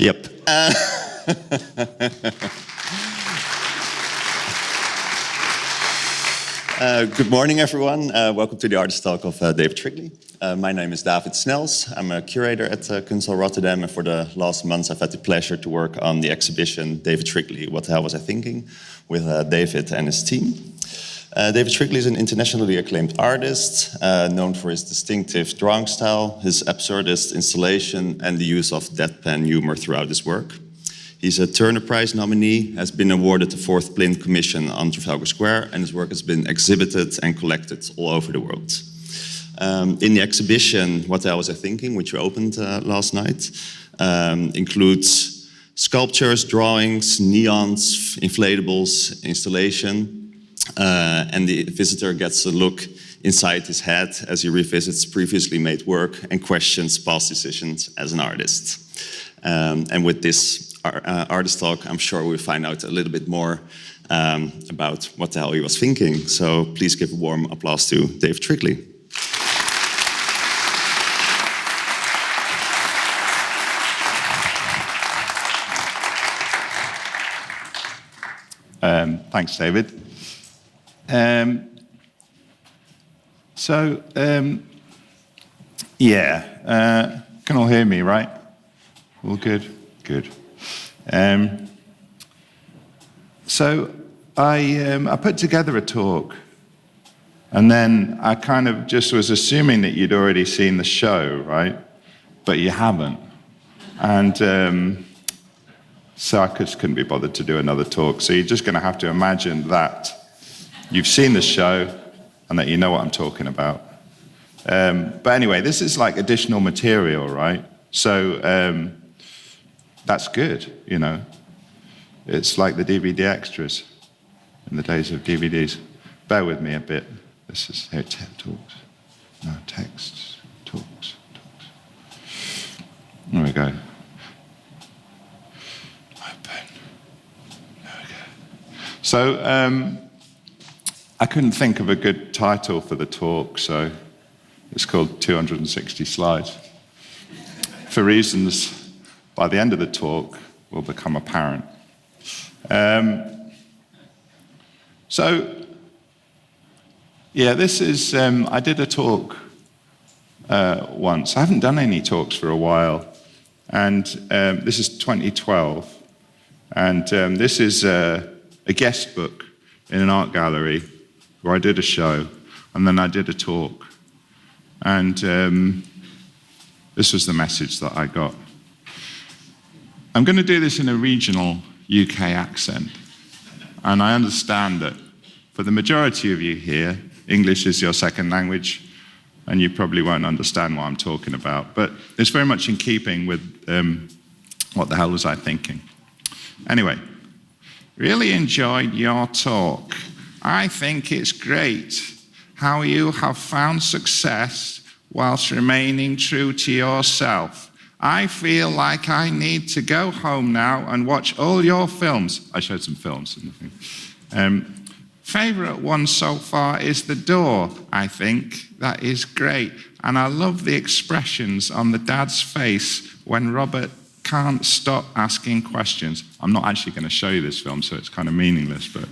Yep. Good morning, everyone. Welcome to the artist talk of David Shrigley. My name is David Snels. I'm a curator at Kunsthal Rotterdam, and for the last months I've had the pleasure to work on the exhibition David Shrigley, What the Hell Was I Thinking? With David and his team. David Shrigley is an internationally acclaimed artist, known for his distinctive drawing style, his absurdist installation, and the use of deadpan humor throughout his work. He's a Turner Prize nominee, has been awarded the 4th Plint Commission on Trafalgar Square, and his work has been exhibited and collected all over the world. In the exhibition, What the Hell Was I Thinking?, which we opened last night, includes sculptures, drawings, neons, inflatables, installation, and the visitor gets a look inside his head as he revisits previously made work and questions past decisions as an artist. And with this artist talk, I'm sure we'll find out a little bit more about what the hell he was thinking. So please give a warm applause to David Shrigley. Thanks, David. Can all hear me, right? All good? Good. I put together a talk, and then I kind of just was assuming that you'd already seen the show, right? But you haven't. And so I just couldn't be bothered to do another talk. So you're just going to have to imagine that you've seen the show and that you know what I'm talking about. But anyway, this is like additional material, right? So that's good, you know. It's like the DVD extras in the days of DVDs. Bear with me a bit. This is here, talks. No, texts, talks. There we go. So I couldn't think of a good title for the talk, so it's called 260 Slides. For reasons by the end of the talk will become apparent. This is, I did a talk once. I haven't done any talks for a while, and this is 2012, and this is a guest book in an art gallery where I did a show, and then I did a talk. And this was the message that I got. I'm going to do this in a regional UK accent. And I understand that for the majority of you here, English is your second language, and you probably won't understand what I'm talking about. But it's very much in keeping with what the hell was I thinking. Anyway. Really enjoyed your talk. I think it's great how you have found success whilst remaining true to yourself. I feel like I need to go home now and watch all your films. I showed some films in the thing. Favourite one so far is The Door, I think. That is great. And I love the expressions on the dad's face when Robert can't stop asking questions. I'm not actually going to show you this film, so it's kind of meaningless, but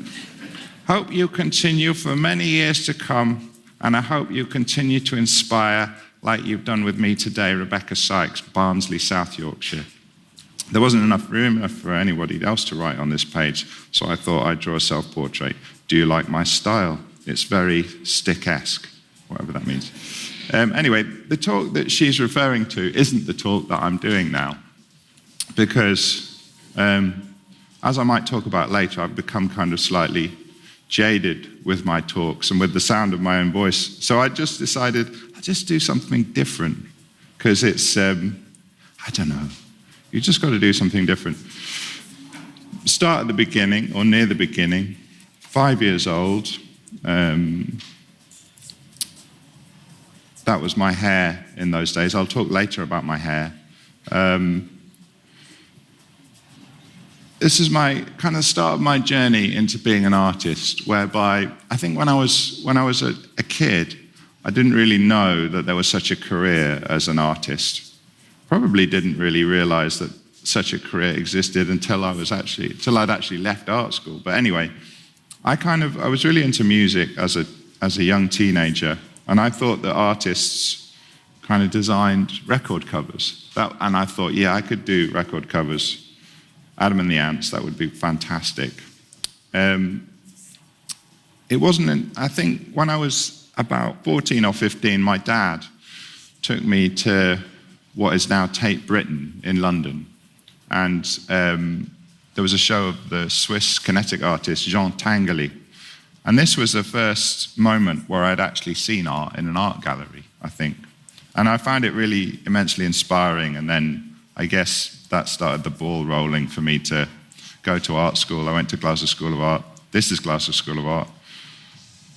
hope you continue for many years to come, and I hope you continue to inspire like you've done with me today, Rebecca Sykes, Barnsley, South Yorkshire. There wasn't enough room for anybody else to write on this page, so I thought I'd draw a self-portrait. Do you like my style? It's very Stick-esque, whatever that means. Anyway, the talk that she's referring to isn't the talk that I'm doing now. Because, as I might talk about later, I've become kind of slightly jaded with my talks and with the sound of my own voice. So I just decided I'd just do something different. Because it's, I don't know, You just got to do something different. Start at the beginning or near the beginning. 5 years old. That was my hair in those days. I'll talk later about my hair. This is my kind of start of my journey into being an artist, whereby I think when I was a kid, I didn't really know that there was such a career as an artist. Probably didn't really realize that such a career existed until I'd actually left art school. But anyway, I was really into music as a young teenager, and I thought that artists kind of designed record covers. And I thought, yeah, I could do record covers. Adam and the Ants, that would be fantastic. It wasn't, I think when I was about 14 or 15, my dad took me to what is now Tate Britain in London. And there was a show of the Swiss kinetic artist Jean Tinguely. And this was the first moment where I'd actually seen art in an art gallery, I think. And I found it really immensely inspiring. And then I guess that started the ball rolling for me to go to art school. I went to Glasgow School of Art. This is Glasgow School of Art.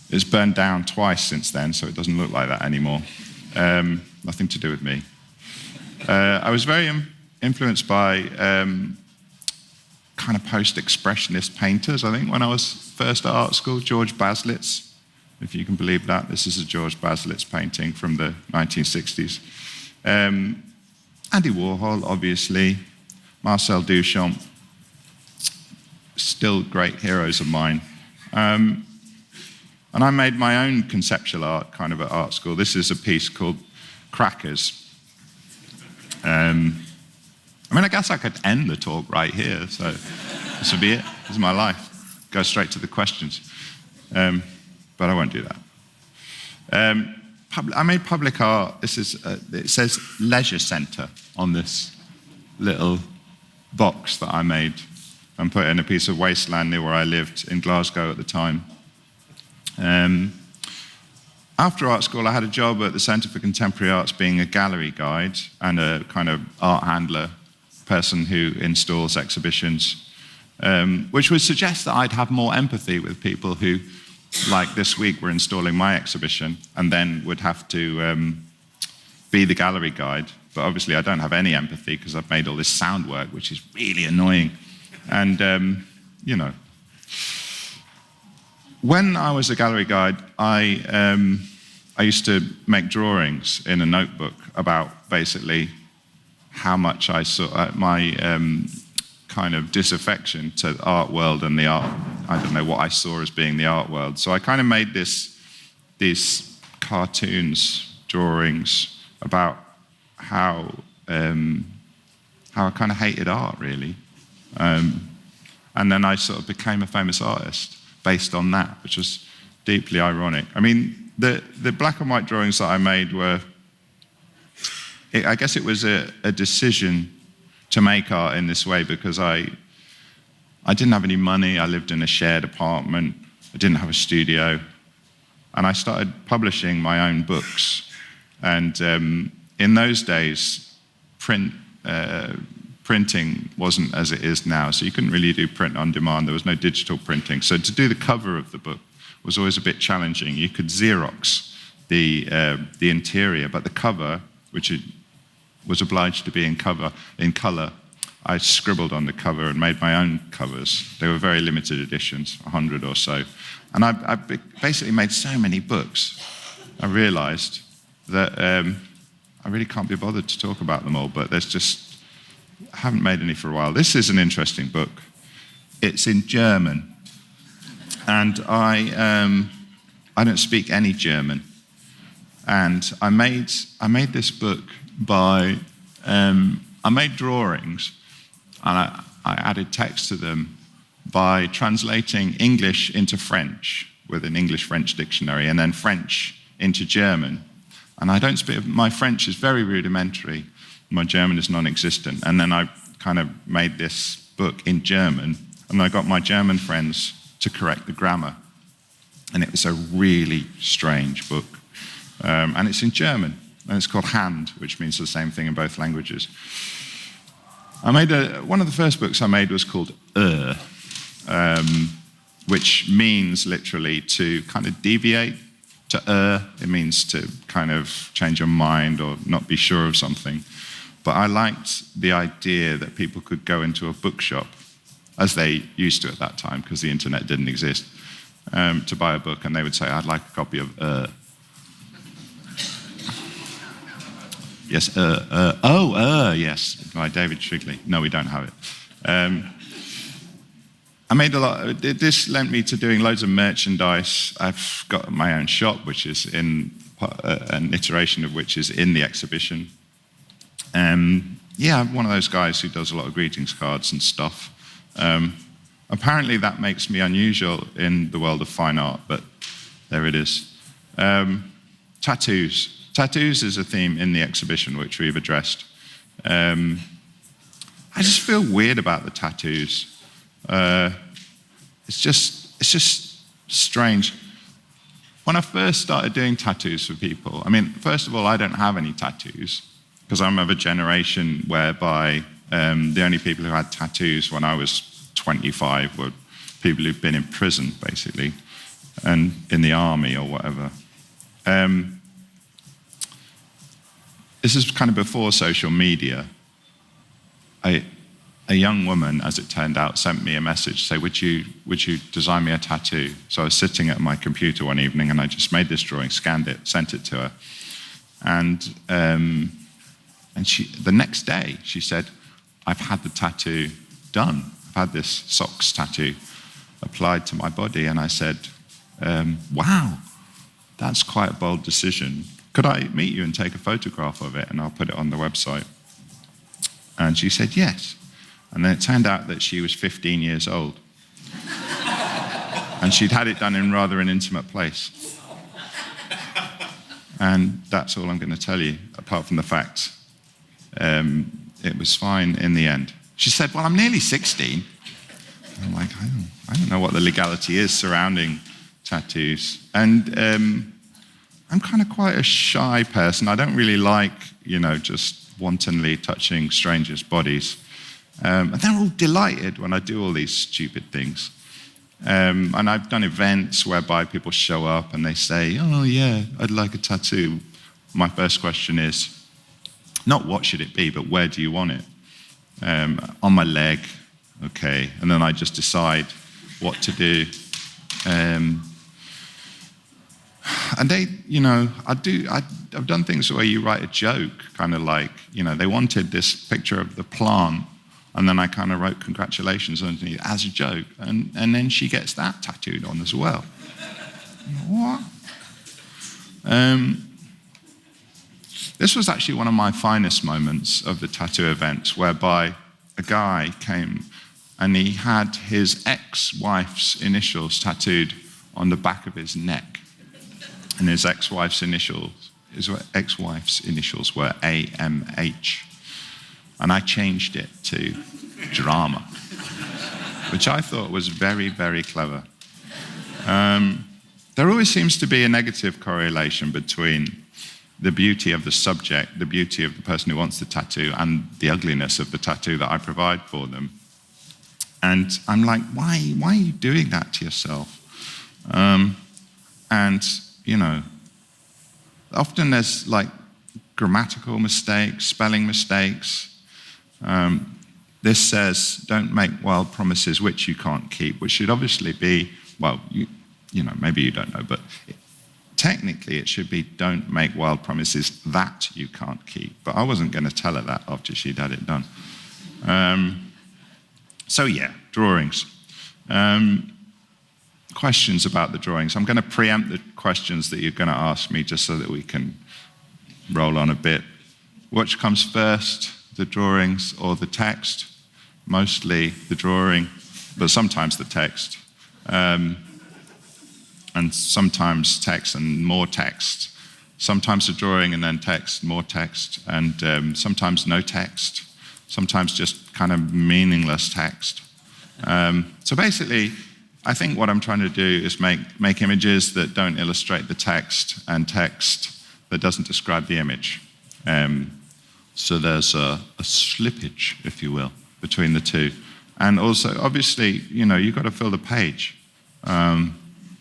It's burned down twice since then, so it doesn't look like that anymore. Nothing to do with me. I was very influenced by kind of post-expressionist painters, I think, when I was first at art school. George Baslitz, if you can believe that. This is a George Baslitz painting from the 1960s. Andy Warhol, obviously. Marcel Duchamp. Still great heroes of mine. And I made my own conceptual art kind of at art school. This is a piece called Crackers. I guess I could end the talk right here, so this will be it. This is my life. Go straight to the questions. But I won't do that. I made public art. It says Leisure Centre on this little box that I made and put in a piece of wasteland near where I lived in Glasgow at the time. After art school, I had a job at the Centre for Contemporary Arts being a gallery guide and a kind of art handler, person who installs exhibitions, which would suggest that I'd have more empathy with people who, like this week, were installing my exhibition and then would have to be the gallery guide. But obviously I don't have any empathy because I've made all this sound work, which is really annoying. And, when I was a gallery guide, I used to make drawings in a notebook about basically how much I saw my kind of disaffection to the art world and the art. I don't know what I saw as being the art world. So I kind of made these cartoons, drawings about how I kind of hated art, really. And then I sort of became a famous artist based on that, which was deeply ironic. I mean, the black and white drawings that I made were, I guess it was a decision to make art in this way because I didn't have any money. I lived in a shared apartment. I didn't have a studio. And I started publishing my own books. And in those days, printing wasn't as it is now, so you couldn't really do print on demand. There was no digital printing. So to do the cover of the book was always a bit challenging. You could Xerox the interior, but the cover, which it was obliged to be in color, I scribbled on the cover and made my own covers. They were very limited editions, 100 or so. And I basically made so many books, I realized that I really can't be bothered to talk about them all, but I haven't made any for a while. This is an interesting book. It's in German. And I don't speak any German. And I made this book by, I made drawings and I added text to them by translating English into French with an English-French dictionary and then French into German. And I don't speak, my French is very rudimentary. My German is non-existent. And then I kind of made this book in German, and I got my German friends to correct the grammar. And it was a really strange book. And it's in German, and it's called Hand, which means the same thing in both languages. One of the first books I made was called which means literally to kind of deviate. To err, it means to kind of change your mind or not be sure of something. But I liked the idea that people could go into a bookshop, as they used to at that time, because the internet didn't exist, to buy a book, and they would say, I'd like a copy of Yes, yes, by David Shrigley. No, we don't have it. I made a lot. This lent me to doing loads of merchandise. I've got my own shop, which is in an iteration of which is in the exhibition. I'm one of those guys who does a lot of greetings cards and stuff. Apparently, that makes me unusual in the world of fine art, but there it is. Tattoos. Tattoos is a theme in the exhibition which we've addressed. I just feel weird about the tattoos. It's just strange. When I first started doing tattoos for people, first of all, I don't have any tattoos because I'm of a generation whereby the only people who had tattoos when I was 25 were people who've been in prison, basically, and in the army or whatever. This is kind of before social media. A young woman, as it turned out, sent me a message to say, would you design me a tattoo? So I was sitting at my computer one evening and I just made this drawing, scanned it, sent it to her. And she, the next day she said, I've had the tattoo done. I've had this socks tattoo applied to my body. And I said, wow, that's quite a bold decision. Could I meet you and take a photograph of it and I'll put it on the website? And she said, yes. And then it turned out that she was 15 years old. And she'd had it done in rather an intimate place. And that's all I'm going to tell you, apart from the fact it was fine in the end. She said, well, I'm nearly 16. And I'm like, I don't know what the legality is surrounding tattoos. And I'm kind of quite a shy person. I don't really like, just wantonly touching strangers' bodies. And they're all delighted when I do all these stupid things. And I've done events whereby people show up and they say, oh yeah, I'd like a tattoo. My first question is, not what should it be, but where do you want it? On my leg, okay. And then I just decide what to do. And they, I've done things where you write a joke, kind of like, they wanted this picture of the plant, and then I kind of wrote congratulations underneath as a joke, and then she gets that tattooed on as well. What? This was actually one of my finest moments of the tattoo event, whereby a guy came and he had his ex-wife's initials tattooed on the back of his neck. And his ex-wife's initials were AMH. And I changed it to drama, which I thought was very, very clever. There always seems to be a negative correlation between the beauty of the subject, the beauty of the person who wants the tattoo, and the ugliness of the tattoo that I provide for them. And I'm like, why are you doing that to yourself? Often there's like grammatical mistakes, spelling mistakes. This says, don't make wild promises which you can't keep, which should obviously be, well, maybe you don't know, but technically it should be, don't make wild promises that you can't keep. But I wasn't going to tell her that after she'd had it done. Drawings. Questions about the drawings. I'm going to preempt the questions that you're going to ask me just so that we can roll on a bit. Which comes first, the drawings or the text? Mostly the drawing, but sometimes the text. And sometimes text and more text. Sometimes the drawing and then text, more text, and sometimes no text. Sometimes just kind of meaningless text. So basically, I think what I'm trying to do is make images that don't illustrate the text and text that doesn't describe the image. So there's a slippage, if you will, between the two. And also, obviously, you've got to fill the page.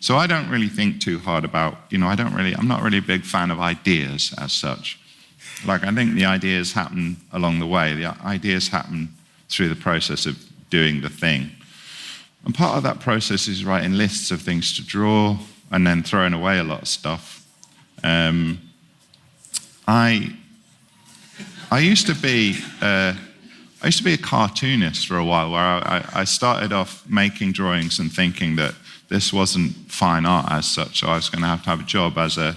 So I don't really think too hard about, I'm not really a big fan of ideas as such. Like, I think the ideas happen along the way. The ideas happen through the process of doing the thing. And part of that process is writing lists of things to draw and then throwing away a lot of stuff. I used to be a cartoonist for a while, where I started off making drawings and thinking that this wasn't fine art as such, so I was going to have a job as a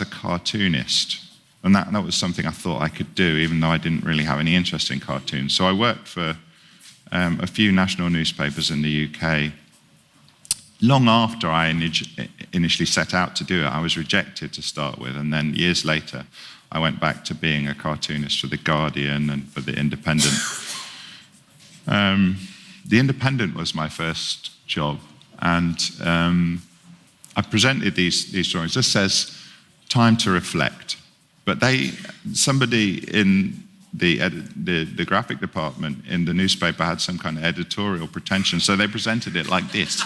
cartoonist. And that was something I thought I could do, even though I didn't really have any interest in cartoons. So I worked for a few national newspapers in the UK. Long after I initially set out to do it, I was rejected to start with, and then years later, I went back to being a cartoonist for The Guardian and for The Independent. The Independent was my first job, and I presented these drawings. This says, time to reflect. But somebody in the graphic department in the newspaper had some kind of editorial pretension, so they presented it like this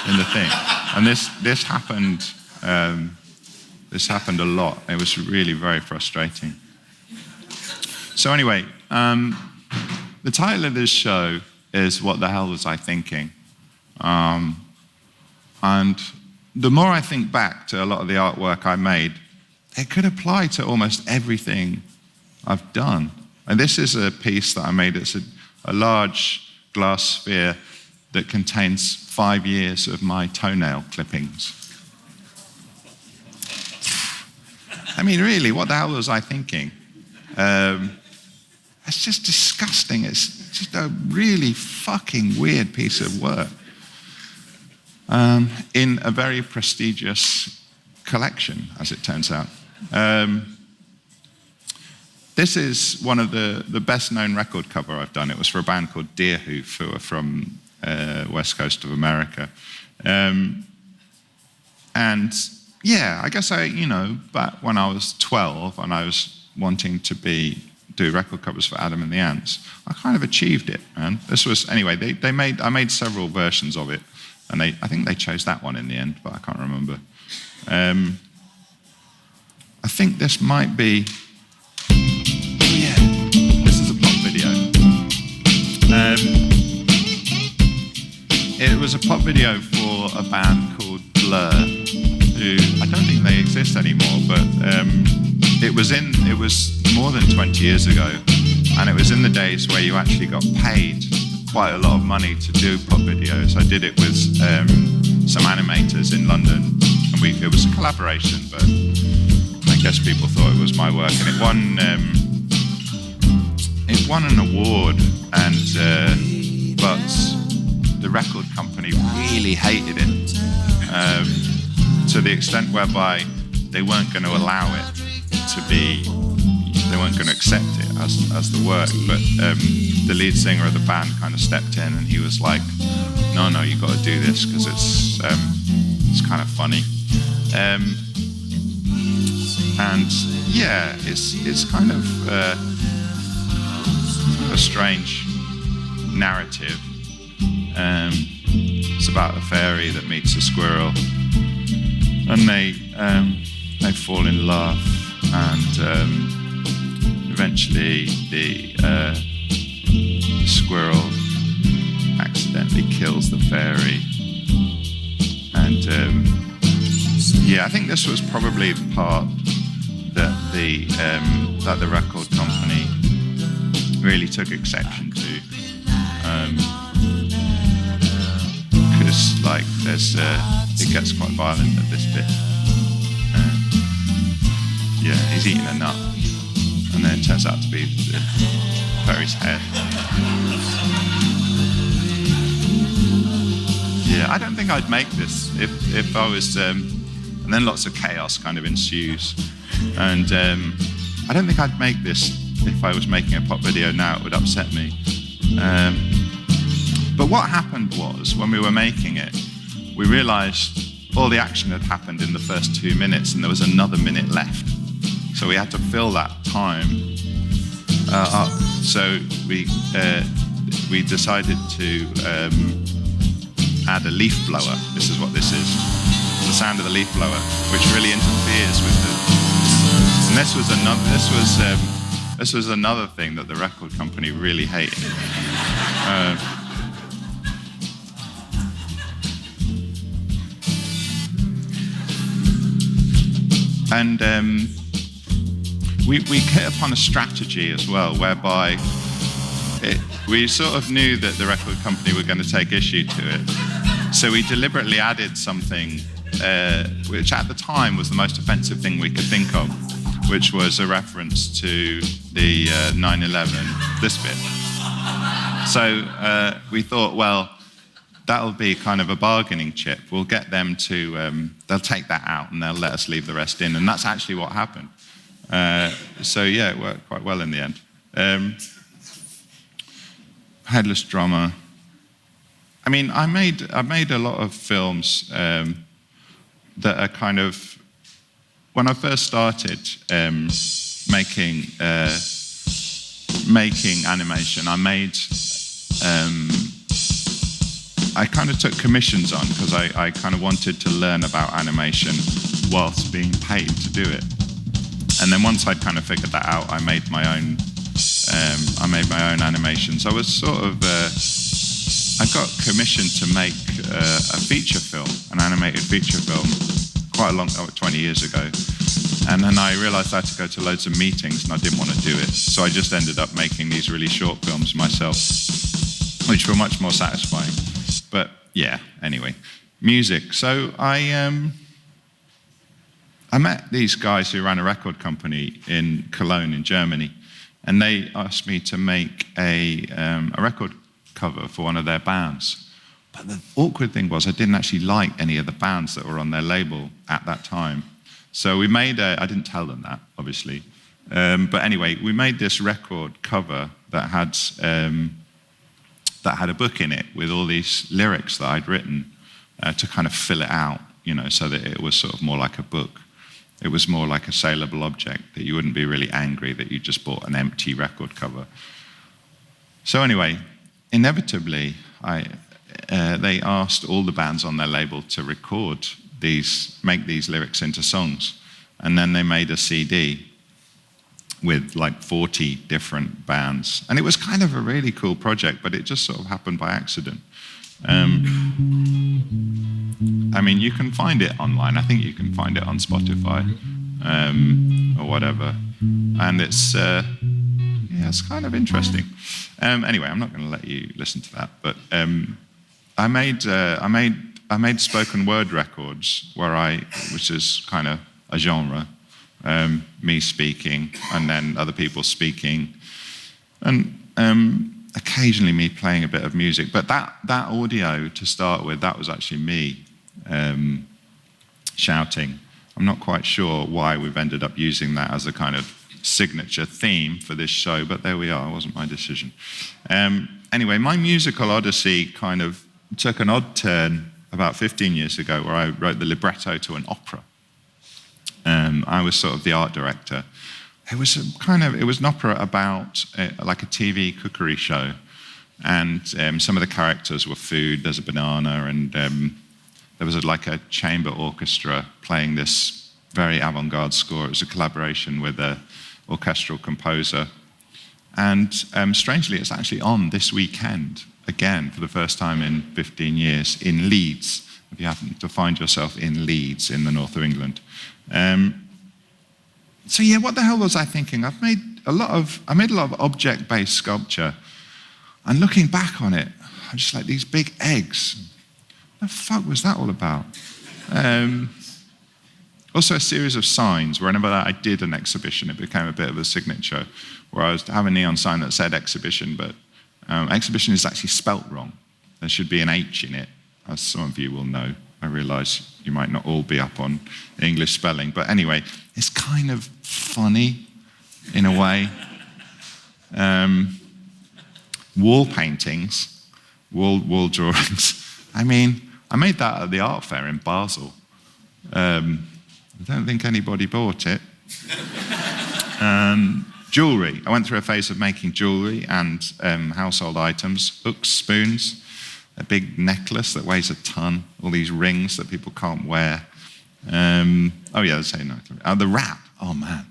in the thing. And this happened. This happened a lot. It was really very frustrating. So anyway, the title of this show is "What the Hell Was I Thinking?" And the more I think back to a lot of the artwork I made, it could apply to almost everything I've done. And this is a piece that I made. It's a large glass sphere that contains 5 years of my toenail clippings. I mean, really, what the hell was I thinking? It's just disgusting. It's just a really fucking weird piece of work. In a very prestigious collection, as it turns out. This is one of the best-known record cover I've done. It was for a band called Deerhoof, who are from west coast of America. And yeah, I guess back when I was 12 and I was wanting to do record covers for Adam and the Ants, I kind of achieved it, man. This was, anyway, I made several versions of it, and I think they chose that one in the end, but I can't remember. I think this might be, this is a pop video. It was a pop video for a band called Blur, who I don't think they exist anymore, but it was more than 20 years ago, and it was in the days where you actually got paid quite a lot of money to do pop videos. I did it with some animators in London, and it was a collaboration, but I guess people thought it was my work, and it won an award, and but the record company really hated it, to the extent whereby they weren't going to allow it to be, they weren't going to accept it as the work, but the lead singer of the band kind of stepped in, and he was like, no, you got to do this because it's kind of funny. And yeah, it's kind of a strange narrative. It's about a fairy that meets a squirrel, and they fall in love, and eventually the squirrel accidentally kills the fairy, and I think this was probably the part that the record company really took exception to, because like it gets quite violent at this bit. He's eating a nut, and then it turns out to be the fairy's head. I don't think I'd make this if I was, and then lots of chaos kind of ensues, and I don't think I'd make this if I was making a pop video now. It would upset me. But what happened was, when we were making it, we realized all the action had happened in the first 2 minutes, and there was another minute left. So we had to fill that time So we decided to add a leaf blower. This is what this is. The sound of the leaf blower, which really interferes with the. And this was another thing that the record company really hated. And we hit upon a strategy as well, whereby we sort of knew that the record company were going to take issue to it. So we deliberately added something which at the time was the most offensive thing we could think of, which was a reference to the 9/11, this bit. So we thought, well, that'll be kind of a bargaining chip. We'll get them to, they'll take that out and they'll let us leave the rest in. And that's actually what happened. So yeah, it worked quite well in the end. Headless drummer. I mean, I made a lot of films that are kind of, when I first started making animation, I kind of took commissions on because I kind of wanted to learn about animation whilst being paid to do it. And then once I'd kind of figured that out, I made my own animations. I was sort of, I got commissioned to make a feature film, an animated feature film, quite a long, 20 years ago. And then I realized I had to go to loads of meetings and I didn't want to do it. So I just ended up making these really short films myself, which were much more satisfying. But yeah, anyway, music. So I met these guys who ran a record company in Cologne in Germany, and they asked me to make a record cover for one of their bands. But the awkward thing was I didn't actually like any of the bands that were on their label at that time. So we made I didn't tell them that, obviously. But anyway, we made this record cover that had a book in it with all these lyrics that I'd written to kind of fill it out, you know, so that it was sort of more like a book. It was more like a saleable object, that you wouldn't be really angry that you just bought an empty record cover. So anyway, inevitably, they asked all the bands on their label to record these, make these lyrics into songs. And then they made a CD with like 40 different bands. And it was kind of a really cool project, but it just sort of happened by accident. I mean, you can find it online. I think you can find it on Spotify or whatever. And it's it's kind of interesting. Anyway, I'm not going to let you listen to that. But I made spoken word records which is kind of a genre. Me speaking, and then other people speaking, and occasionally me playing a bit of music. But that audio, to start with, that was actually me shouting. I'm not quite sure why we've ended up using that as a kind of signature theme for this show, but there we are. It wasn't my decision. Anyway, my musical odyssey kind of took an odd turn about 15 years ago, where I wrote the libretto to an opera. I was sort of the art director. It was an opera about like a TV cookery show, and some of the characters were food. There's a banana, and there was like a chamber orchestra playing this very avant-garde score. It was a collaboration with an orchestral composer, and strangely, it's actually on this weekend again for the first time in 15 years in Leeds. If you happen to find yourself in Leeds in the north of England. So yeah, what the hell was I thinking? I made a lot of object-based sculpture, and looking back on it, I'm just like, these big eggs. What the fuck was that all about? Also a series of signs. Whenever I did an exhibition, it became a bit of a signature, where I was to have a neon sign that said exhibition, but exhibition is actually spelt wrong. There should be an H in it, as some of you will know. I realise you might not all be up on English spelling, but anyway, it's kind of funny in a way. Wall paintings, wall drawings. I mean, I made that at the art fair in Basel. I don't think anybody bought it. Jewelry. I went through a phase of making jewelry and household items, hooks, spoons, a big necklace that weighs a ton, all these rings that people can't wear. Oh yeah, the rat. Oh man.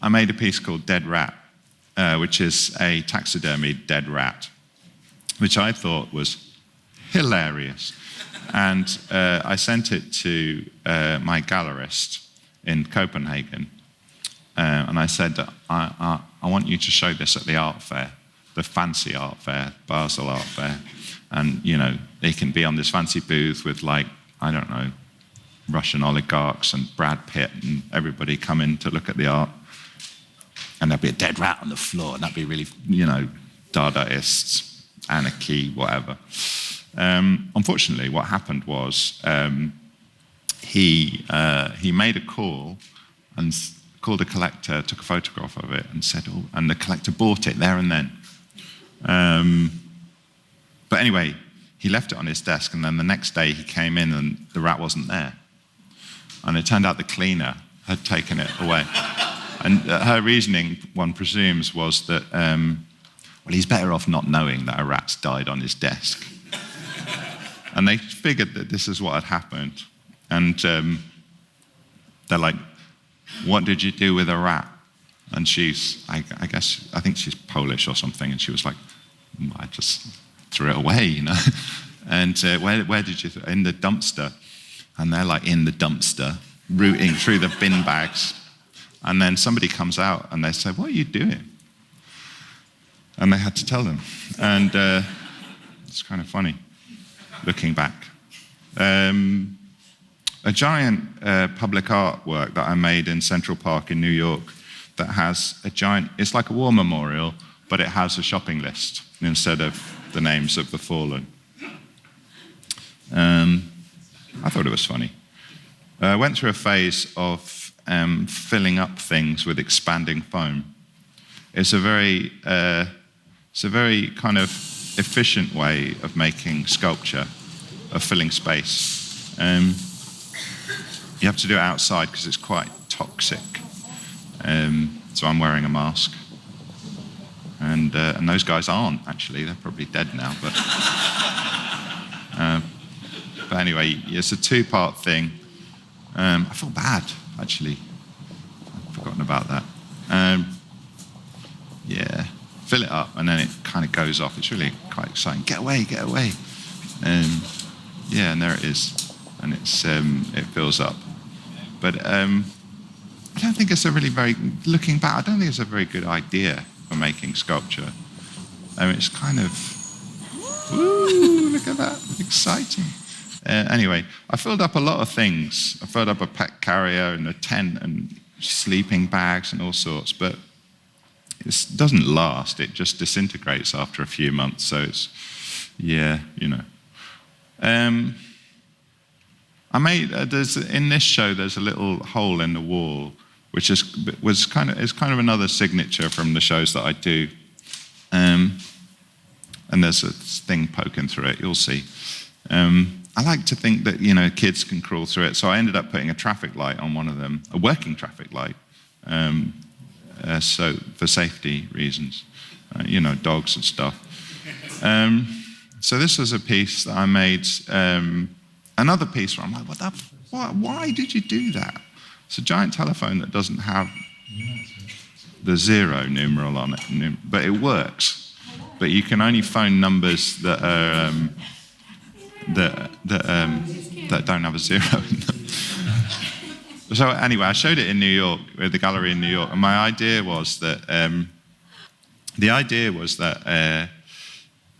I made a piece called Dead Rat, which is a taxidermied dead rat, which I thought was hilarious. And I sent it to my gallerist in Copenhagen. And I said, I want you to show this at the art fair, the fancy art fair, Basel Art Fair. And, you know, they can be on this fancy booth with, like, I don't know, Russian oligarchs and Brad Pitt and everybody come in to look at the art. And there'll be a dead rat on the floor, and that'd be really, you know, Dadaists, anarchy, whatever. Unfortunately, what happened was he made a call and called a collector, took a photograph of it, and said, "Oh," and the collector bought it there and then. But anyway, he left it on his desk, and then the next day he came in and the rat wasn't there. And it turned out the cleaner had taken it away. And her reasoning, one presumes, was that, well, he's better off not knowing that a rat's died on his desk. And they figured that this is what had happened. And they're like, "What did you do with a rat?" And she's, I think she's Polish or something. And she was like, "I just threw it away, you know." And where did you, in the dumpster? And they're like in the dumpster, rooting through the bin bags. And then somebody comes out and they say, "What are you doing?" And they had to tell them. And it's kind of funny, looking back. A giant public artwork that I made in Central Park in New York that has a giant, it's like a war memorial, but it has a shopping list instead of the names of the fallen. I thought it was funny. I went through a phase of filling up things with expanding foam. It's a very kind of efficient way of making sculpture, of filling space. You have to do it outside because it's quite toxic. So I'm wearing a mask. And those guys aren't, actually. They're probably dead now. But anyway, it's a two-part thing. I feel bad, actually. I've forgotten about that. Yeah, fill it up, and then it kind of goes off. It's really quite exciting. Get away, get away. Yeah, and there it is. And it fills up. But I don't think it's a really very, looking back, I don't think it's a very good idea for making sculpture. It's kind of, woo, look at that, exciting. Anyway, I filled up a lot of things. I filled up a pet carrier and a tent and sleeping bags and all sorts, but it doesn't last. It just disintegrates after a few months. So it's, yeah, you know. I made in this show. There's a little hole in the wall, which is kind of another signature from the shows that I do. And there's a thing poking through it. You'll see. I like to think that, you know, kids can crawl through it. So I ended up putting a traffic light on one of them, a working traffic light, so for safety reasons, you know, dogs and stuff. So this was a piece that I made. Another piece where I'm like, why did you do that? It's a giant telephone that doesn't have the 0 numeral on it, but it works. But you can only phone numbers that are that don't have a 0 in them. So anyway, I showed it in New York, at the gallery in New York, and my idea was that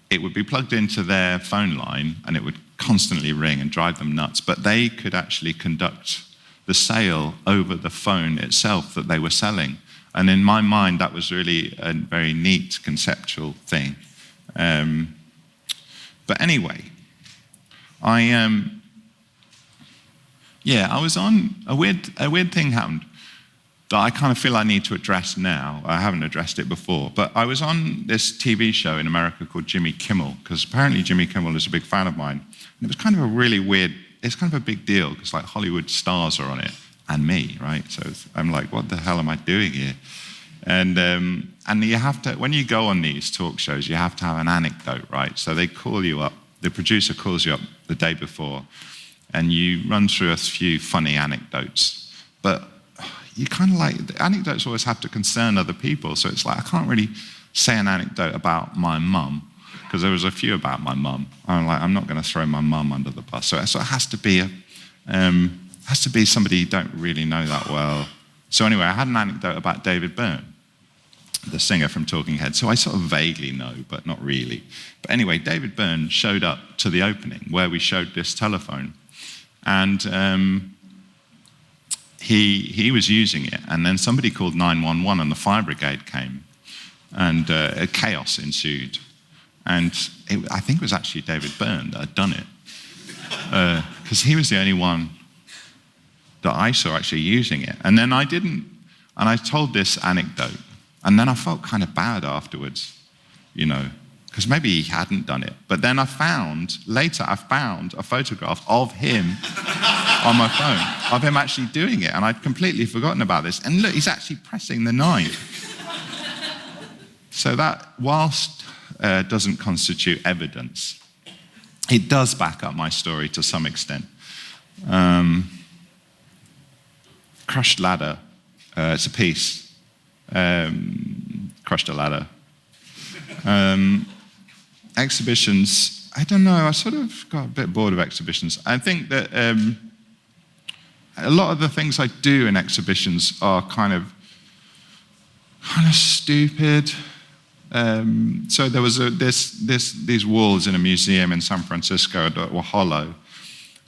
it would be plugged into their phone line and it would constantly ring and drive them nuts, but they could actually conduct the sale over the phone itself that they were selling. And in my mind, that was really a very neat conceptual thing. But anyway, I was on a weird thing happened that I kind of feel I need to address now. I haven't addressed it before, but I was on this TV show in America called Jimmy Kimmel, because apparently Jimmy Kimmel is a big fan of mine. And it was kind of a really weird, it's kind of a big deal, because like Hollywood stars are on it, and me, right? So I'm like, what the hell am I doing here? And you have to, when you go on these talk shows, you have to have an anecdote, right? So they call you up, the producer calls you up the day before, and you run through a few funny anecdotes. But you kind of like, the anecdotes always have to concern other people. So it's like, I can't really say an anecdote about my mum, because there was a few about my mum. I'm like, I'm not going to throw my mum under the bus. So it has to be somebody you don't really know that well. So anyway, I had an anecdote about David Byrne, the singer from Talking Heads, who I sort of vaguely know, but not really. But anyway, David Byrne showed up to the opening where we showed this telephone. And he was using it. And then somebody called 911 and the fire brigade came. And a chaos ensued. And I think it was actually David Byrne that had done it. Because he was the only one that I saw actually using it. And then I told this anecdote. And then I felt kind of bad afterwards, because maybe he hadn't done it. But then I found a photograph of him on my phone, of him actually doing it. And I'd completely forgotten about this. And look, he's actually pressing the 9. So that, whilst doesn't constitute evidence, it does back up my story to some extent. Crushed Ladder, it's a piece. Crushed a ladder. Exhibitions, I don't know, I sort of got a bit bored of exhibitions. I think that a lot of the things I do in exhibitions are kind of stupid. So there was these walls in a museum in San Francisco that were hollow,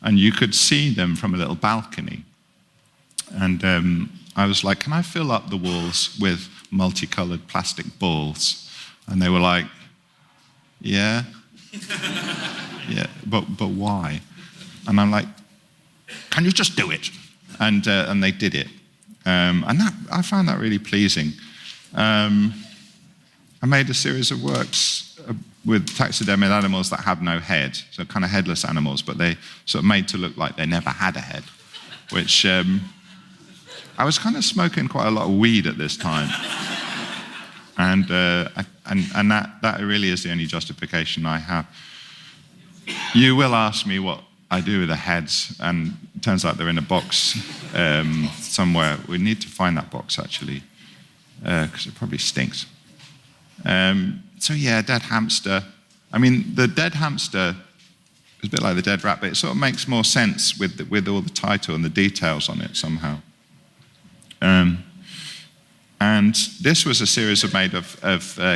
and you could see them from a little balcony. And I was like, can I fill up the walls with multicolored plastic balls? And they were like, yeah, yeah, but why? And I'm like, can you just do it? And they did it. And I found that really pleasing. I made a series of works with taxidermied animals that have no head, so kind of headless animals, but they sort of made to look like they never had a head, which I was kind of smoking quite a lot of weed at this time. And that really is the only justification I have. You will ask me what I do with the heads, and it turns out they're in a box somewhere. We need to find that box, actually, because it probably stinks. So yeah, dead hamster. I mean, the dead hamster is a bit like the dead rat, but it sort of makes more sense with all the title and the details on it somehow. And this was a series made of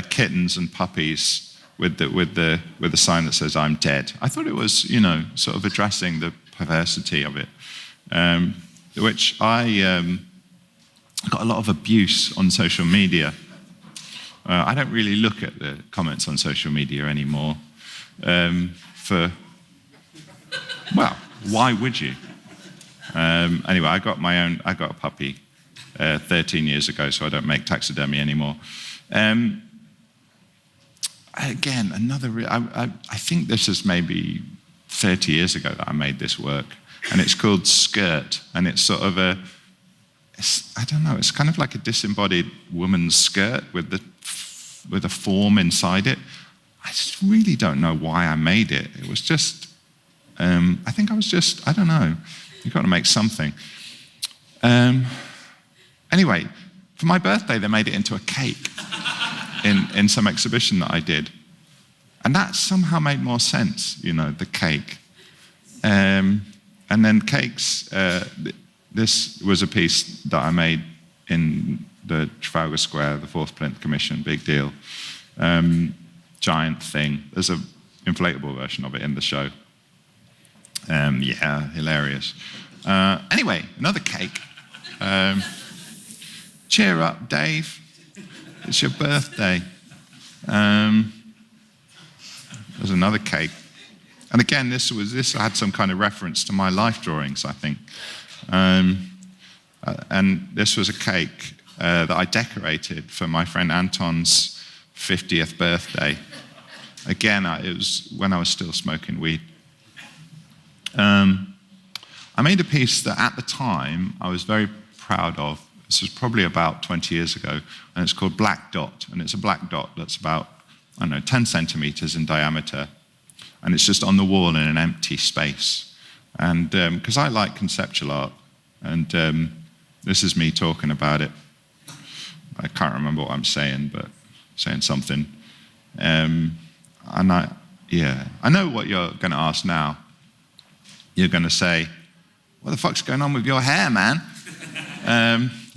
kittens and puppies with the sign that says "I'm dead." I thought it was, sort of addressing the perversity of it, which I got a lot of abuse on social media. I don't really look at the comments on social media anymore. Why would you? Anyway, I got a puppy 13 years ago, so I don't make taxidermy anymore. Again, I think this is maybe 30 years ago that I made this work, and it's called Skirt, and it's sort of it's kind of like a disembodied woman's skirt with a form inside it. I just really don't know why I made it. It was just, I think I don't know. You've got to make something. Anyway, for my birthday, they made it into a cake in some exhibition that I did. And that somehow made more sense, the cake. And then cakes, this was a piece that I made in the Trafalgar Square, the 4th Plinth Commission, big deal. Giant thing. There's an inflatable version of it in the show. Yeah, hilarious. Anyway, another cake. Cheer up, Dave. It's your birthday. There's another cake. And again, this had some kind of reference to my life drawings, I think. And this was a cake that I decorated for my friend Anton's 50th birthday. Again, it was when I was still smoking weed. I made a piece that at the time I was very proud of. This was probably about 20 years ago, and it's called Black Dot, and it's a black dot that's about, 10 centimeters in diameter, and it's just on the wall in an empty space. And because I like conceptual art, and this is me talking about it. I can't remember what I'm saying, but saying something. And I know what you're going to ask now. You're going to say, what the fuck's going on with your hair, man?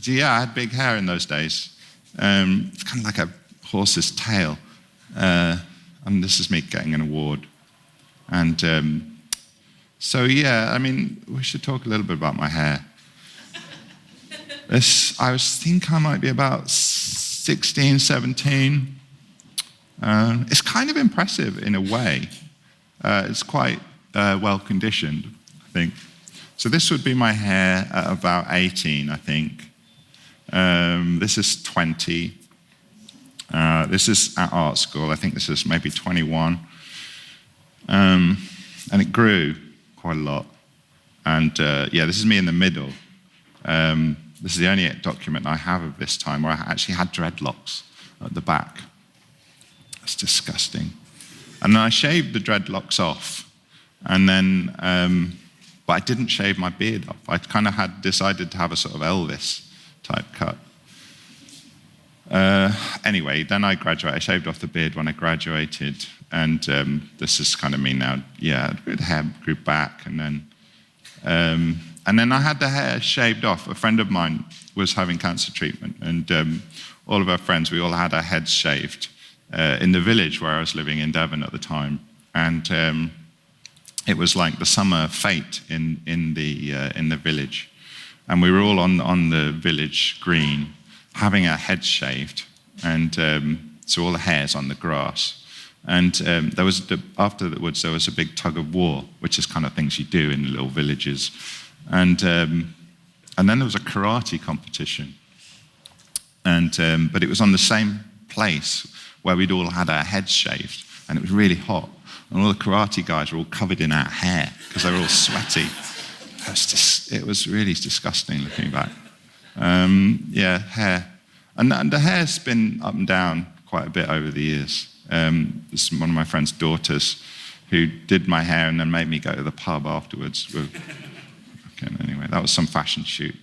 Yeah, I had big hair in those days. It's kind of like a horse's tail. And this is me getting an award. And we should talk a little bit about my hair. I think I might be about 16, 17. It's kind of impressive in a way. It's quite well conditioned, I think. So this would be my hair at about 18, I think. This is 20. This is at art school. I think this is maybe 21. And it grew quite a lot. And this is me in the middle. This is the only document I have of this time where I actually had dreadlocks at the back. That's disgusting. And then I shaved the dreadlocks off. And then, but I didn't shave my beard off. I kind of had decided to have a sort of Elvis type cut. Anyway, then I graduated. I shaved off the beard when I graduated. And this is kind of me now. Yeah, the hair grew back. And then I had the hair shaved off. A friend of mine was having cancer treatment. And all of our friends, we all had our heads shaved in the village where I was living in Devon at the time. And it was like the summer fete in the village. And we were all on the village green having our heads shaved. And so all the hair's on the grass. And afterwards, there was a big tug of war, which is kind of things you do in little villages. And then there was a karate competition. But it was on the same place where we'd all had our heads shaved. And it was really hot. And all the karate guys were all covered in our hair because they were all sweaty. It was really disgusting looking back. Hair. And the hair's been up and down quite a bit over the years. This is one of my friend's daughters who did my hair and then made me go to the pub afterwards. Anyway, that was some fashion shoot.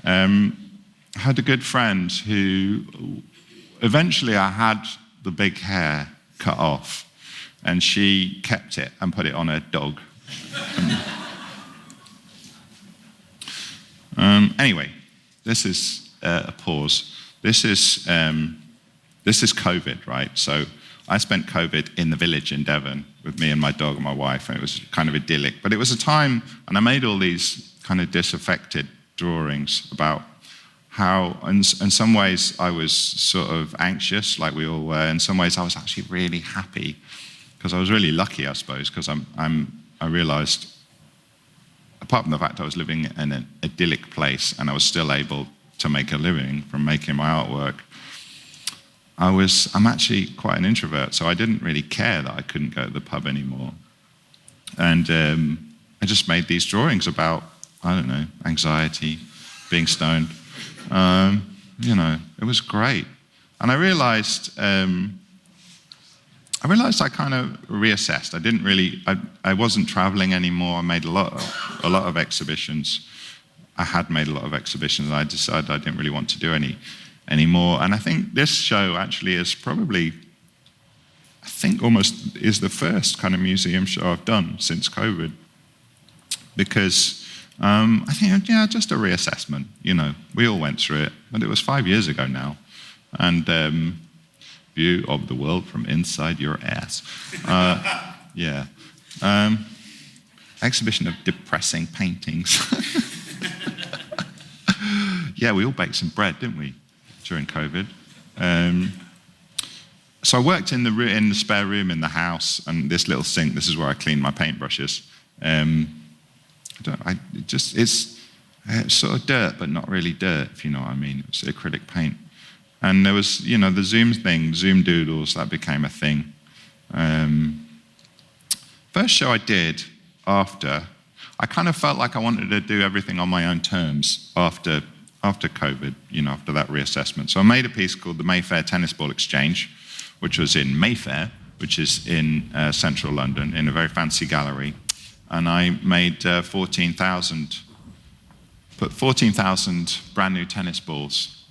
I had a good friend who eventually I had the big hair cut off. And she kept it and put it on her dog. Anyway, this is a pause. This is COVID, right? So I spent COVID in the village in Devon with me and my dog and my wife, and it was kind of idyllic. But it was a time, and I made all these kind of disaffected drawings about how, in some ways, I was sort of anxious, like we all were. In some ways, I was actually really happy. Because I was really lucky, I suppose, because I realized, apart from the fact I was living in an idyllic place and I was still able to make a living from making my artwork, I'm actually quite an introvert, so I didn't really care that I couldn't go to the pub anymore. And I just made these drawings about, I don't know, anxiety, being stoned. It was great. And I realized I kind of reassessed. I wasn't traveling anymore. I made a lot of exhibitions. I had made a lot of exhibitions, and I decided I didn't really want to do any anymore. And I think this show actually is probably, almost is the first kind of museum show I've done since COVID. Because I think, just a reassessment. We all went through it, but it was 5 years ago now. And view of the world from inside your ass. Exhibition of depressing paintings. We all baked some bread, didn't we, during COVID? So I worked in the spare room in the house, and this little sink. This is where I clean my paintbrushes. It's sort of dirt, but not really dirt, if you know what I mean. It's acrylic paint. And there was, the Zoom thing, Zoom doodles, that became a thing. First show I did after, I kind of felt like I wanted to do everything on my own terms after after COVID, after that reassessment. So I made a piece called the Mayfair Tennis Ball Exchange, which was in Mayfair, which is in central London, in a very fancy gallery. And I made 14,000 brand new tennis balls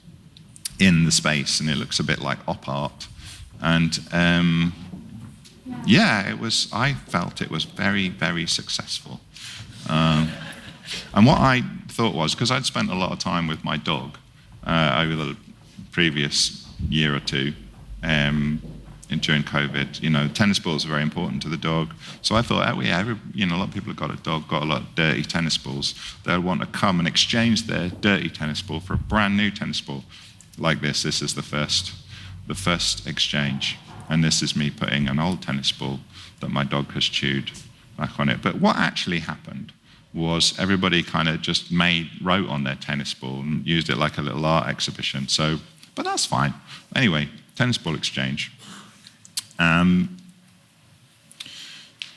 in the space, and it looks a bit like op art. And I felt it was very, very successful. And what I thought was, because I'd spent a lot of time with my dog over the previous year or two, during COVID, tennis balls are very important to the dog. So I thought, a lot of people have got a dog, got a lot of dirty tennis balls. They'll want to come and exchange their dirty tennis ball for a brand new tennis ball like this. This is the first exchange. And this is me putting an old tennis ball that my dog has chewed back on it. But what actually happened was everybody kind of just wrote on their tennis ball and used it like a little art exhibition. But that's fine. Anyway, tennis ball exchange.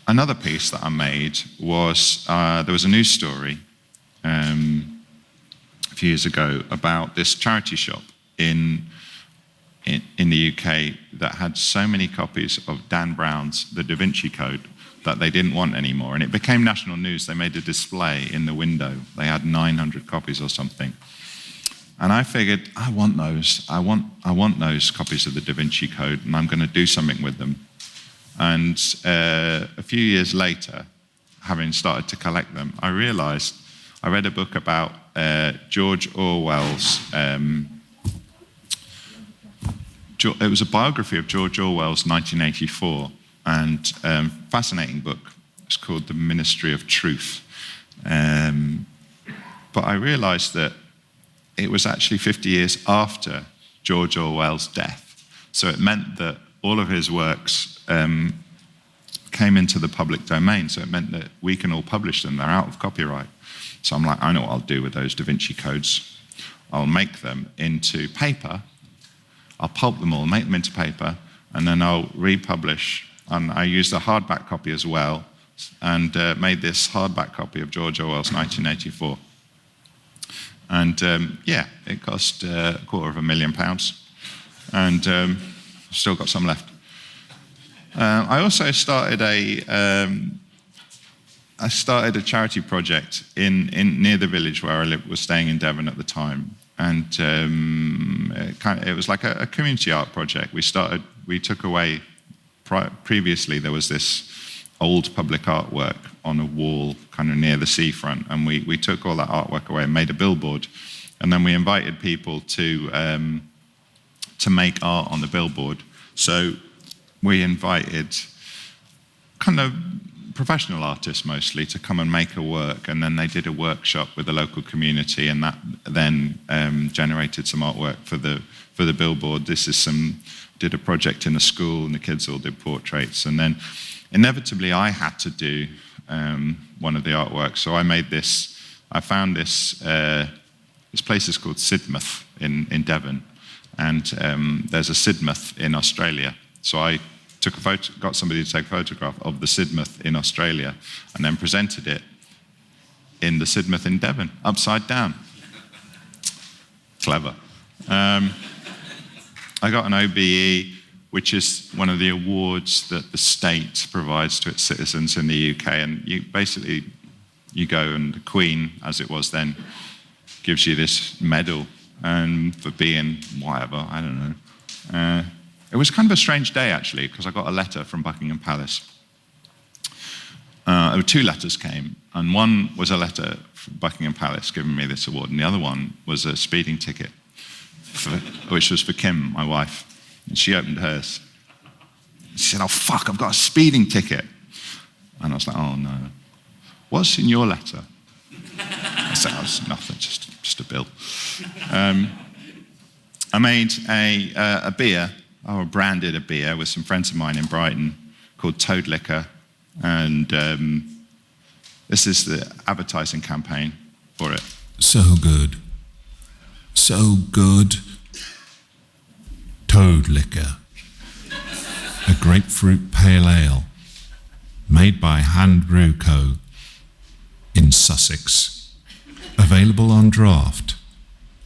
Another piece that I made was, there was a news story a few years ago about this charity shop in the UK that had so many copies of Dan Brown's The Da Vinci Code that they didn't want anymore. And it became national news. They made a display in the window. They had 900 copies or something. And I figured, I want those. I want those copies of the Da Vinci Code, and I'm going to do something with them. And a few years later, having started to collect them, I realized, I read a book about George Orwell's, it was a biography of George Orwell's 1984, and fascinating book. It's called The Ministry of Truth. But I realized that it was actually 50 years after George Orwell's death. So it meant that all of his works came into the public domain. So it meant that we can all publish them. They're out of copyright. So I'm like, I know what I'll do with those Da Vinci codes. I'll make them into paper. I'll pulp them all, make them into paper, and then I'll republish. And I used a hardback copy as well, and made this hardback copy of George Orwell's 1984. And it cost £250,000, and still got some left. I also started a charity project in near the village where I was staying in Devon at the time, and it was like a community art project. We took away. Previously, there was this old public artwork on a wall kind of near the seafront, and we took all that artwork away and made a billboard, and then we invited people to make art on the billboard. So we invited kind of professional artists mostly to come and make a work, and then they did a workshop with the local community, and that then generated some artwork for the billboard. Did a project in a school, and the kids all did portraits, and then inevitably I had to do one of the artworks. So I made this. I found this. This place is called Sidmouth in Devon, and there's a Sidmouth in Australia. So I got somebody to take a photograph of the Sidmouth in Australia, and then presented it in the Sidmouth in Devon, upside down. Clever. I got an OBE, which is one of the awards that the state provides to its citizens in the UK. And you go, and the Queen, as it was then, gives you this medal for being whatever, I don't know. It was kind of a strange day, actually, because I got a letter from Buckingham Palace. There were 2 letters came, and one was a letter from Buckingham Palace giving me this award, and the other one was a speeding ticket, which was for Kim, my wife. And she opened hers. She said, "Oh, fuck, I've got a speeding ticket." And I was like, "Oh, no. What's in your letter?" I said, "Oh, it's nothing, just a bill." I made a beer, or branded a beer with some friends of mine in Brighton called Toad Liquor. And this is the advertising campaign for it. So good. So good. Toad Liquor. A grapefruit pale ale. Made by Hand Brew Co. in Sussex. Available on draft.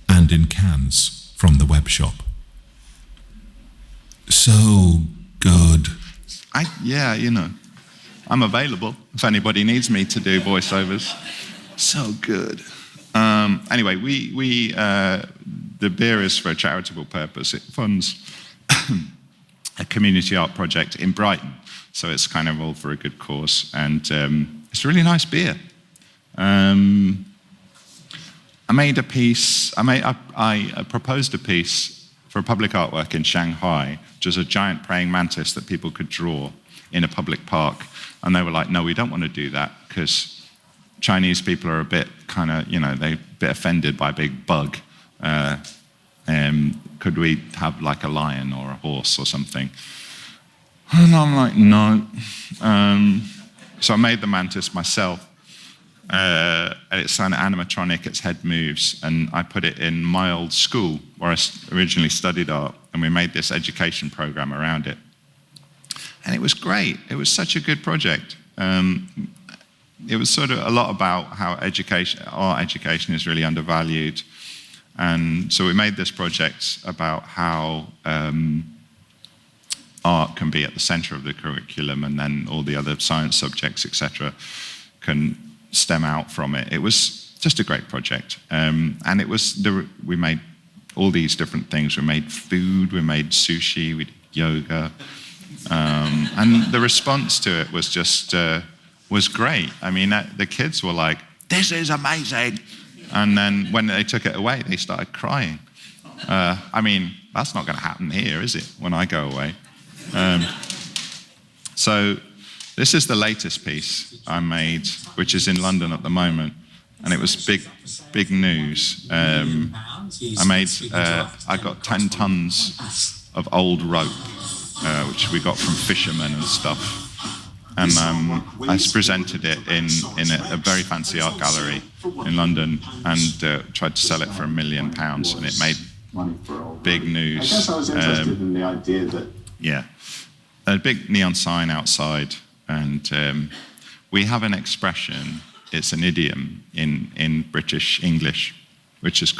and in cans from the web shop. So good. Yeah, you know, I'm available if anybody needs me to do voiceovers. So good. Anyway, the beer is for a charitable purpose. It funds a community art project in Brighton. So it's kind of all for a good cause. And it's a really nice beer. I made a piece, I proposed a piece for a public artwork in Shanghai, which was a giant praying mantis that people could draw in a public park. And they were like, no, we don't want to do that because Chinese people are a bit kind of, they're a bit offended by a big bug. Could we have like a lion or a horse or something? And I'm like, no. So I made the mantis myself. It's an animatronic, its head moves, and I put it in my old school where I originally studied art, and we made this education program around it. And it was great. It was such a good project. It was sort of a lot about how art education is really undervalued. And so we made this project about how art can be at the center of the curriculum, and then all the other science subjects, etc., can stem out from it. It was just a great project. And we made all these different things. We made food, we made sushi, we did yoga. And the response to it was just, was great. I mean, the kids were like, this is amazing. And then when they took it away, they started crying. I mean, that's not going to happen here, is it, when I go away? So this is the latest piece I made, which is in London at the moment. And it was big news. I got 10 tons of old rope, which we got from fishermen and stuff. And I presented it in a very fancy art gallery in London and tried to sell it for £1 million, and it made big news. I guess I was interested in the idea that... Yeah. A big neon sign outside, and we have an expression, it's an idiom in British English, which is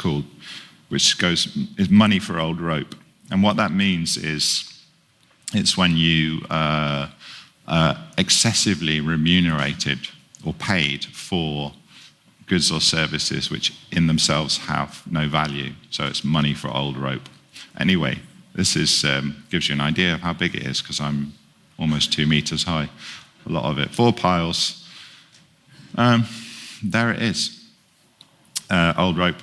money for old rope. And what that means is, it's when you excessively remunerated or paid for goods or services which in themselves have no value. So it's money for old rope. Anyway, this gives you an idea of how big it is, because I'm almost 2 meters high. A lot of it, 4 piles. There it is, old rope.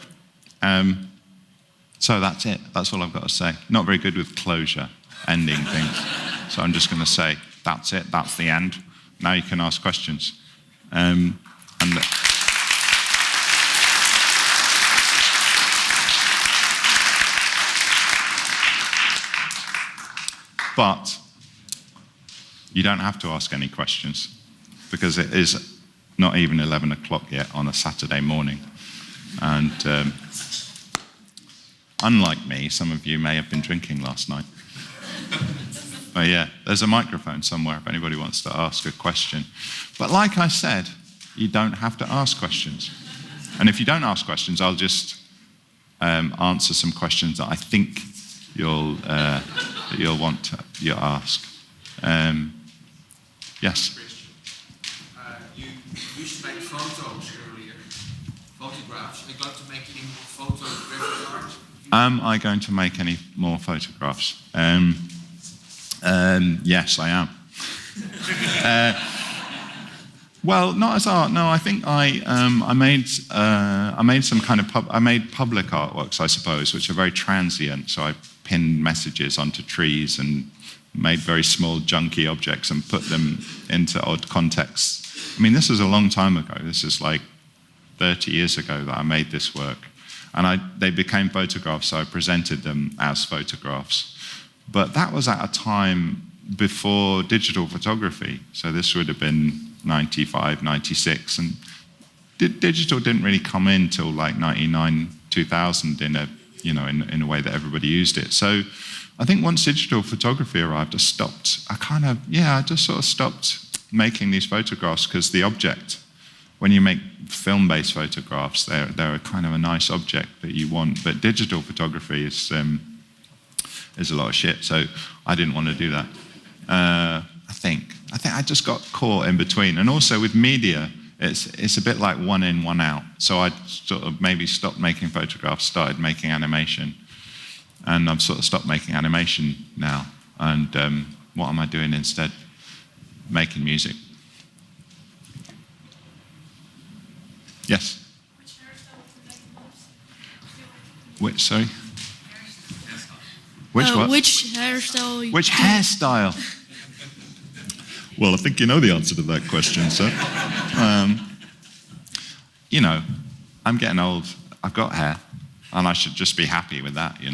So that's it. That's all I've got to say. Not very good with closure, ending things. So I'm just going to say, that's it. That's the end. Now you can ask questions. But you don't have to ask any questions, because it is not even 11 o'clock yet on a Saturday morning. And unlike me, some of you may have been drinking last night. But yeah, there's a microphone somewhere if anybody wants to ask a question. But like I said, you don't have to ask questions. And if you don't ask questions, I'll just answer some questions that I think you'll want to ask. Yes? You used to make photos earlier, photographs. Are you going to make any more photographic art? Am I going to make any more photographs? Yes, I am. Well, not as art. No, I think I made some kind of I made public artworks, I suppose, which are very transient. So I pinned messages onto trees and made very small, junky objects and put them into odd contexts. I mean, this was a long time ago. This is like 30 years ago that I made this work. And they became photographs, so I presented them as photographs. But that was at a time before digital photography. So this would have been 95, 96. And digital didn't really come in till like 99, 2000 in a way that everybody used it. So I think once digital photography arrived, I just sort of stopped making these photographs, because the object, when you make film-based photographs, they're a kind of a nice object that you want. But digital photography is a lot of shit. So I didn't want to do that. I think I just got caught in between. And also with media, it's a bit like one in, one out. So I sort of maybe stopped making photographs, started making animation. And I've sort of stopped making animation now. And what am I doing instead? Making music. Yes? Which, sorry? Which what? Which hairstyle? Which hairstyle? Well, I think you know the answer to that question, sir. You know, I'm getting old. I've got hair, and I should just be happy with that. You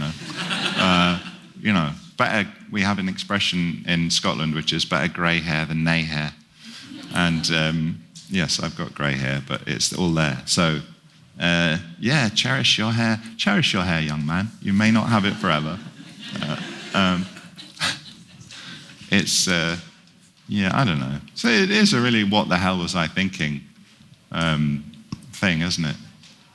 know, better. We have an expression in Scotland which is better grey hair than nay hair, and yes, I've got grey hair, but it's all there. So, yeah, cherish your hair. Cherish your hair, young man. You may not have it forever. It's, yeah, I don't know. So it is a really what the hell was I thinking thing, isn't it?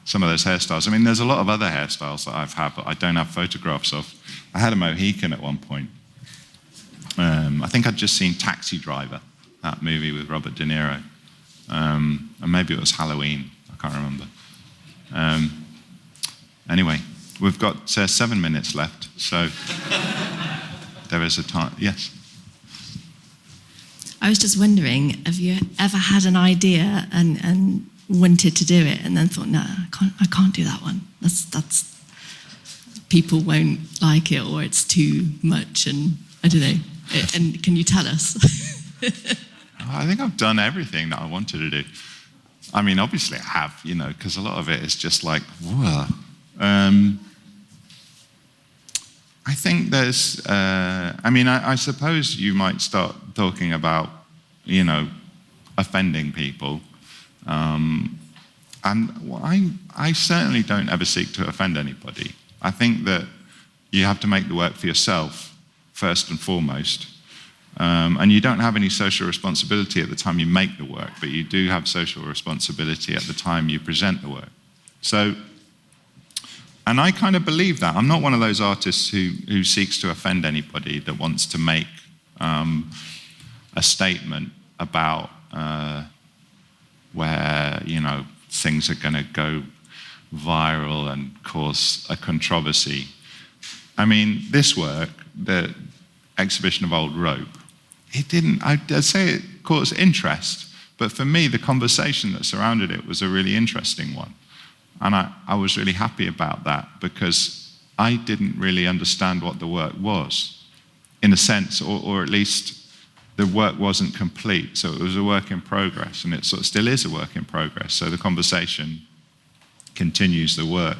Some of those hairstyles. I mean, there's a lot of other hairstyles that I've had, but I don't have photographs of. I had a Mohican at one point. I think I'd just seen Taxi Driver, that movie with Robert De Niro. And maybe it was Halloween. I can't remember. Anyway, we've got 7 minutes left, so there is a time. Yes? I was just wondering, have you ever had an idea and wanted to do it and then thought, no, I can't do that one. That's people won't like it, or it's too much, and I don't know. And can you tell us? I think I've done everything that I wanted to do. I mean, obviously I have, you know, because a lot of it is just like, whoa. I think there's, I suppose you might start talking about, you know, offending people. And I certainly don't ever seek to offend anybody. I think that you have to make the work for yourself, first and foremost. And you don't have any social responsibility at the time you make the work, but you do have social responsibility at the time you present the work. So, and I kind of believe that. I'm not one of those artists who seeks to offend anybody, that wants to make a statement about where, you know, things are going to go viral and cause a controversy. I mean, this work, the exhibition of old rope, I'd say it caused interest, but for me, the conversation that surrounded it was a really interesting one. And I was really happy about that, because I didn't really understand what the work was, in a sense, or at least the work wasn't complete. So it was a work in progress, and it sort of still is a work in progress. So the conversation continues the work.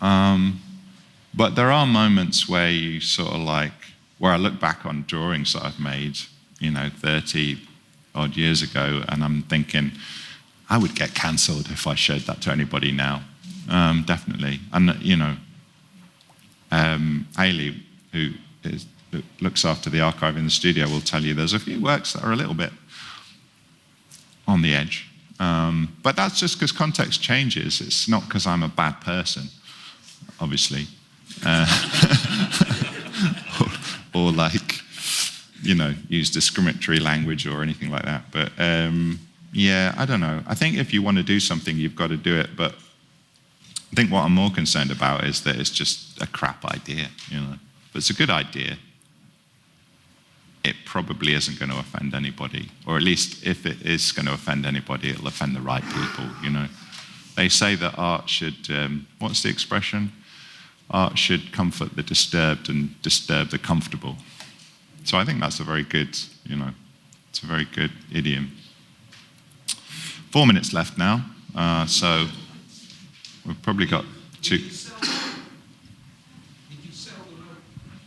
But there are moments where you sort of like, where I look back on drawings that I've made, you know, 30 odd years ago, and I'm thinking, I would get cancelled if I showed that to anybody now, definitely. And, you know, Ailey, who looks after the archive in the studio, will tell you there's a few works that are a little bit on the edge. But that's just because context changes. It's not because I'm a bad person, obviously. Or like, you know, use discriminatory language or anything like that. But yeah, I don't know. I think if you want to do something, you've got to do it. But I think what I'm more concerned about is that it's just a crap idea, you know. But it's a good idea. It probably isn't going to offend anybody. Or at least if it is going to offend anybody, it'll offend the right people, you know. They say that art should, what's the expression? Art should comfort the disturbed and disturb the comfortable. So I think that's a very good, you know, it's a very good idiom. 4 minutes left now, so we've probably got two.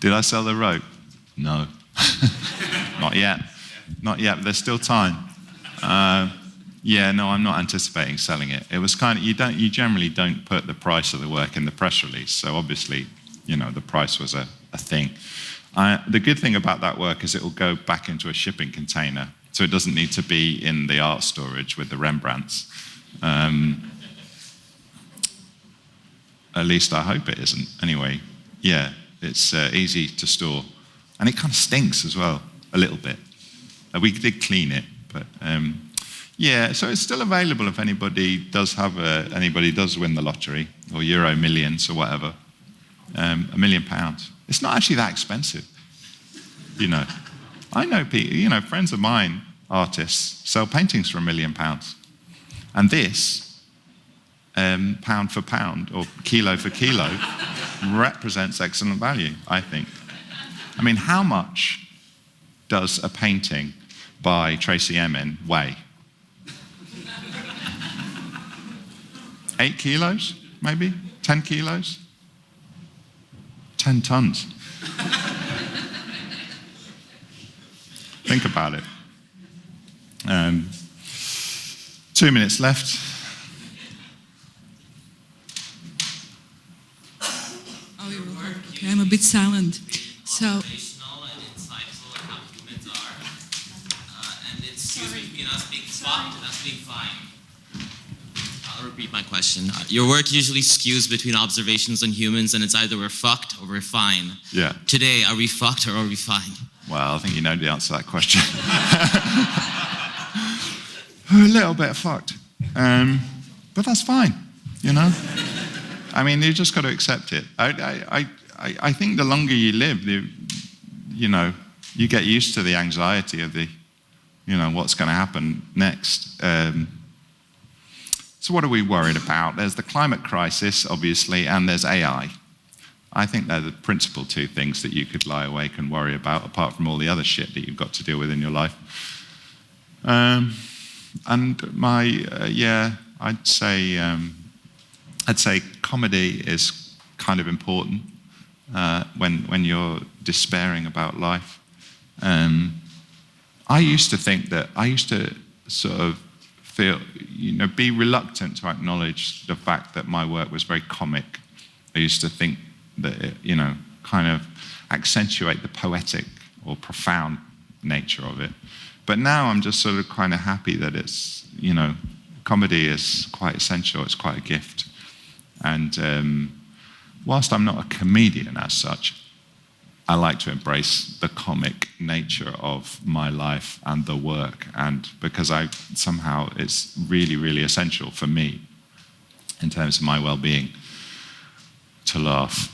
Did I sell the rope? No. Not yet. Not yet, but there's still time. Yeah, no, I'm not anticipating selling it. It was kind of, you generally don't put the price of the work in the press release. So obviously, you know, the price was a thing. The good thing about that work is it will go back into a shipping container. So it doesn't need to be in the art storage with the Rembrandts. At least I hope it isn't. Anyway, yeah, it's easy to store. And it kind of stinks as well, a little bit. We did clean it, but yeah, so it's still available if anybody does win the lottery, or Euro Millions or whatever. £1 million. It's not actually that expensive, you know. I know people, you know, friends of mine, artists, sell paintings for £1 million. And this, pound for pound, or kilo for kilo, represents excellent value, I think. I mean, how much does a painting by Tracy Emin weigh? 8 kilos, maybe? 10 kilos? 10 tons. Think about it. 2 minutes left. Oh, you're welcome. Okay, I'm a bit silent. So. Motivational and insightful and how humans are. And it's between us being fucked and us being fine. I'll repeat my question. Your work usually skews between observations on humans, and it's either we're fucked or we're fine. Yeah. Today, are we fucked or are we fine? Well, I think you know the answer to that question. A little bit fucked. But that's fine, you know? I mean, you just got to accept it. I think the longer you live, you know, you get used to the anxiety of what's going to happen next. So what are we worried about? There's the climate crisis, obviously, and there's AI. I think they're the principal two things that you could lie awake and worry about, apart from all the other shit that you've got to deal with in your life. And I'd say comedy is kind of important when you're despairing about life. I used to sort of feel, be reluctant to acknowledge the fact that my work was very comic. I used to think that it, kind of accentuate the poetic or profound nature of it. But now I'm just sort of kind of happy that it's, comedy is quite essential, it's quite a gift. And whilst I'm not a comedian as such, I like to embrace the comic nature of my life and the work, and because it's really, really essential for me in terms of my well-being to laugh,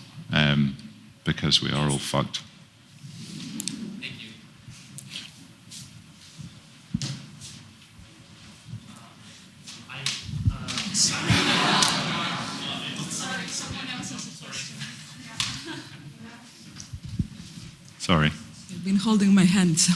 because we are all fucked. Thank you. Sorry. I've been holding my hand. So.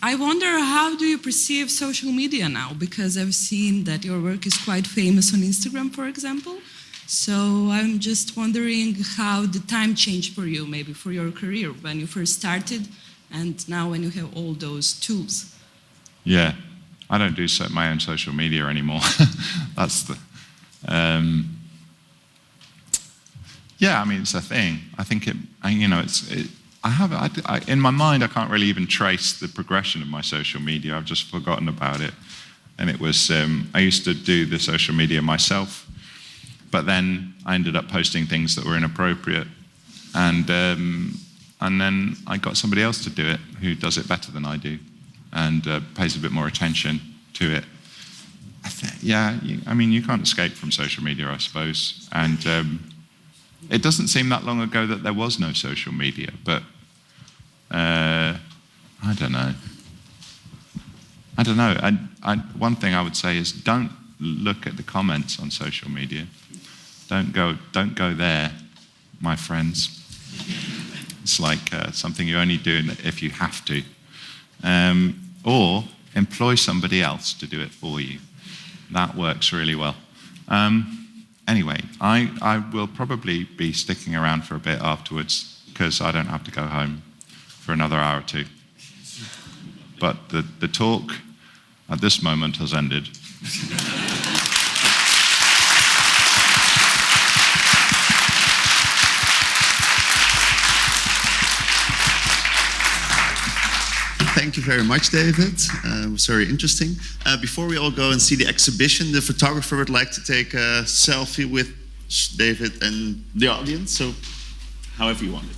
I wonder, how do you perceive social media now? Because I've seen that your work is quite famous on Instagram, for example. So I'm just wondering how the time changed for you, maybe for your career, when you first started, and now when you have all those tools. Yeah, I don't do my own social media anymore. That's the... Yeah, I mean, it's a thing. I think in my mind, I can't really even trace the progression of my social media. I've just forgotten about it. And it was, I used to do the social media myself, but then I ended up posting things that were inappropriate. And then I got somebody else to do it who does it better than I do and pays a bit more attention to it. You can't escape from social media, I suppose. And it doesn't seem that long ago that there was no social media, but I don't know. And one thing I would say is don't look at the comments on social media. Don't go there, my friends. It's like something you only do if you have to. Or employ somebody else to do it for you. That works really well. Anyway, I will probably be sticking around for a bit afterwards because I don't have to go home for another hour or two. But the talk at this moment has ended. Thank you very much, David. It was very interesting. Before we all go and see the exhibition, the photographer would like to take a selfie with David and the audience. So, however you want it.